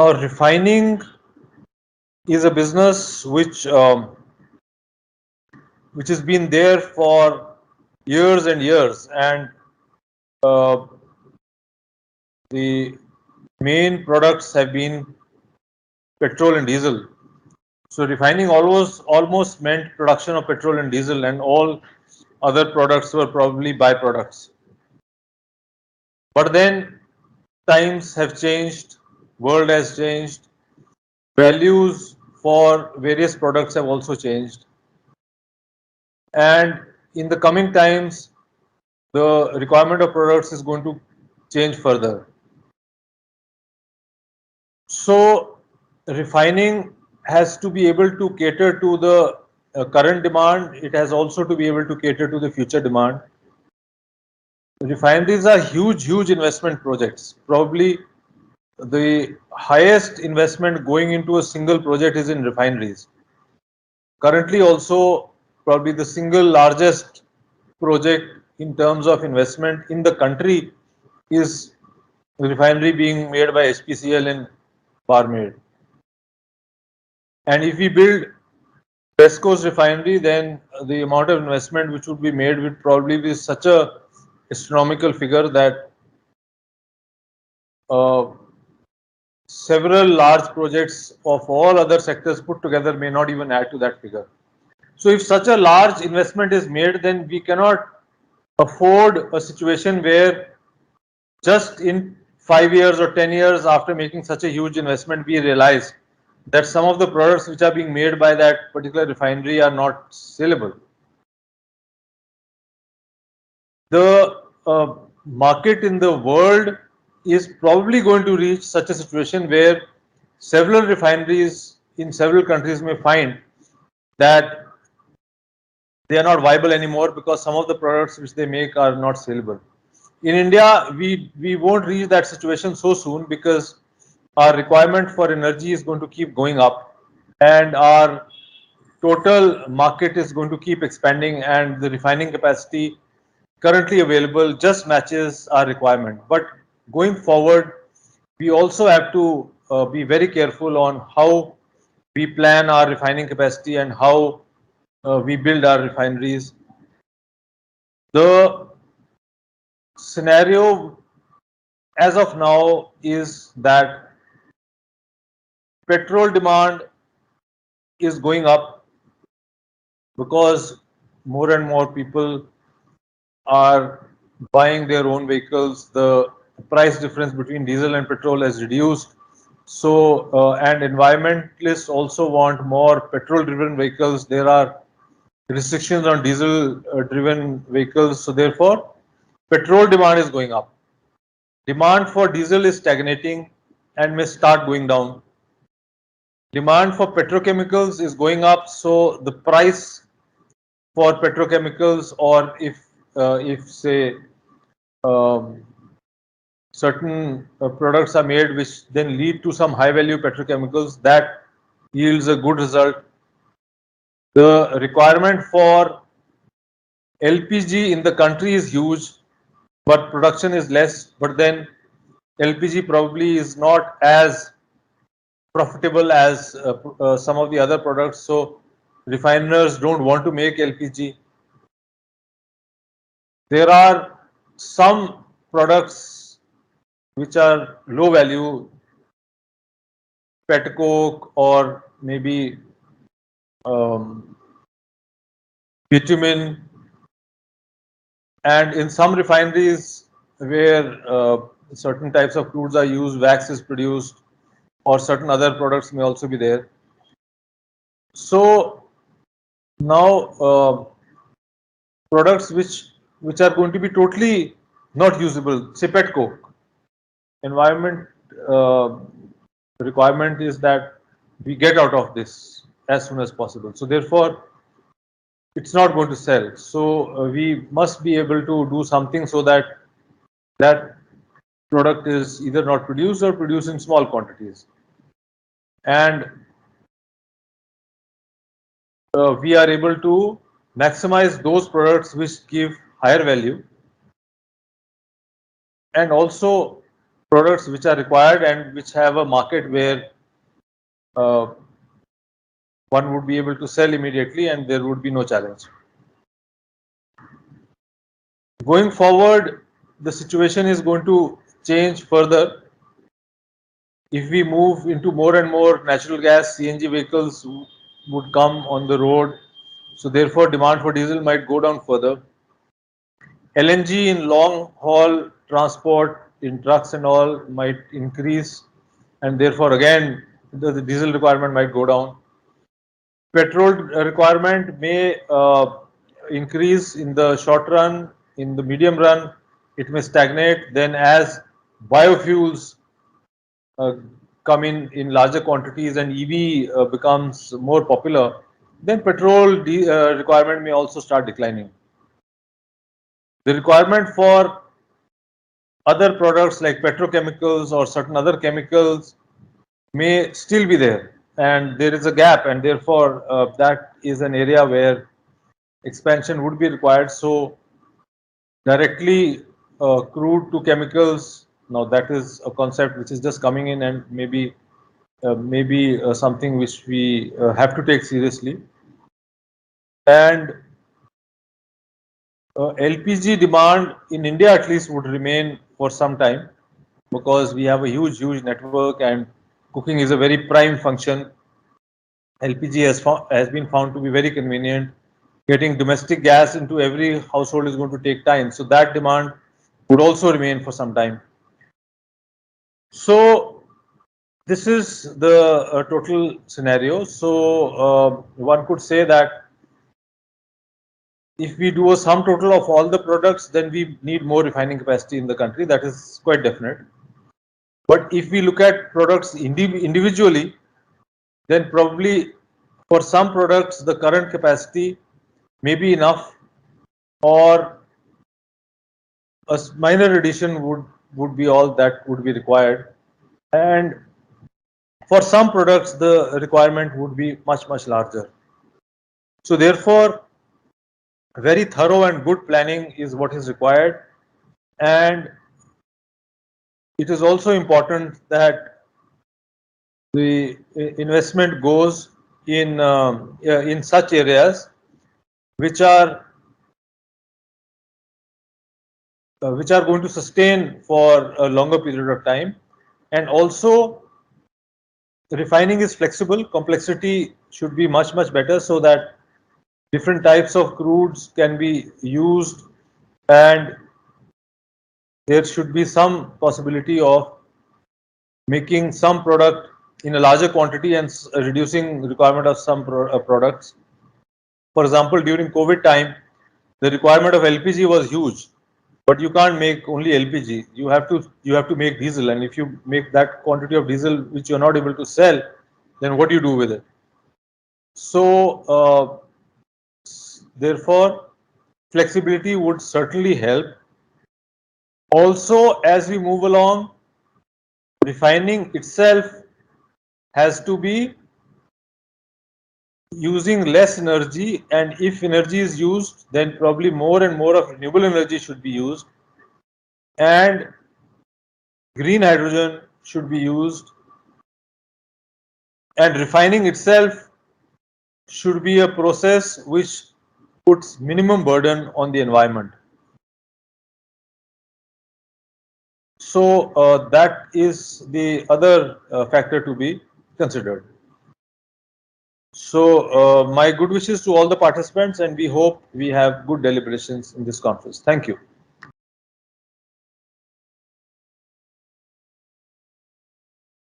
Now, refining is a business which has been there for years and years, and uh, the main products have been petrol and diesel. So refining almost meant production of petrol and diesel, and all other products were probably byproducts. But then times have changed, world has changed, values for various products have also changed, and in the coming times the requirement of products is going to change further. So refining has to be able to cater to the current demand. It has also to be able to cater to the future demand. Refineries are huge investment projects. Probably the highest investment going into a single project is in refineries. Currently also probably the single largest project in terms of investment in the country is the refinery being made by HPCL in Barmer. And if we build West Coast refinery, then the amount of investment which would be made would probably be such a astronomical figure that uh, several large projects of all other sectors put together may not even add to that figure. So if such a large investment is made, then we cannot afford a situation where just in 5 years or 10 years after making such a huge investment, we realize that some of the products which are being made by that particular refinery are not saleable. The market in the world is probably going to reach such a situation where several refineries in several countries may find that they are not viable anymore because some of the products which they make are not saleable. In India, we won't reach that situation so soon because our requirement for energy is going to keep going up, and our total market is going to keep expanding, and the refining capacity currently available just matches our requirement. But going forward, we also have to be very careful on how we plan our refining capacity and how we build our refineries. The scenario as of now is that petrol demand is going up because more and more people are buying their own vehicles. The price difference between diesel and petrol has reduced. So, and environmentalists also want more petrol driven vehicles. There are restrictions on diesel driven vehicles. So, therefore, petrol demand is going up. Demand for diesel is stagnating and may start going down. Demand for petrochemicals is going up, so the price for petrochemicals, or if say um, certain products are made which then lead to some high value petrochemicals, that yields a good result. The requirement for LPG in the country is huge, but production is less. But then LPG probably is not as profitable as some of the other products. So refiners don't want to make LPG. There are some products which are low value, pet coke or maybe um, bitumen, and in some refineries where certain types of crudes are used, wax is produced, or certain other products may also be there. So now products which are going to be totally not usable, say pet coke, environment uh, requirement is that we get out of this as soon as possible. So therefore, it's not going to sell. So we must be able to do something so that that product is either not produced or produced in small quantities, and we are able to maximize those products which give higher value, and also products which are required and which have a market where one would be able to sell immediately and there would be no challenge. Going forward, the situation is going to change further. If we move into more and more natural gas CNG vehicles would come on the road, so therefore demand for diesel might go down further. LNG in long haul transport in trucks and all might increase, and therefore again the diesel requirement might go down. Petrol requirement may increase in the short run, in the medium run it may stagnate. Then as biofuels uh, come in larger quantities and EV becomes more popular, then petrol requirement may also start declining. The requirement for other products like petrochemicals or certain other chemicals may still be there, and there is a gap, and therefore that is an area where expansion would be required. So directly crude to chemicals, now that is a concept which is just coming in and maybe something which we have to take seriously. And LPG demand in India at least would remain for some time, because we have a huge network and cooking is a very prime function. LPG has been found to be very convenient. Getting domestic gas into every household is going to take time, so that demand would also remain for some time. So this is the total scenario. So one could say that if we do a sum total of all the products, then we need more refining capacity in the country. That is quite definite. But if we look at products individually, then probably for some products the current capacity may be enough, or a minor addition would be all that would be required. And for some products the requirement would be much larger. So therefore very thorough and good planning is what is required, and it is also important that the investment goes in such areas which are going to sustain for a longer period of time. And also refining is flexible, complexity should be much better, so that different types of crudes can be used, and there should be some possibility of making some product in a larger quantity and reducing requirement of some products. For example, during COVID time, the requirement of LPG was huge, but you can't make only LPG. You have to make diesel, and if you make that quantity of diesel which you're not able to sell, then what do you do with it? So therefore, flexibility would certainly help. Also, as we move along, refining itself has to be using less energy, and if energy is used, then probably more and more of renewable energy should be used, and green hydrogen should be used, and refining itself should be a process which puts minimum burden on the environment. So that is the other factor to be considered. So my good wishes to all the participants, and we hope we have good deliberations in this conference. Thank you.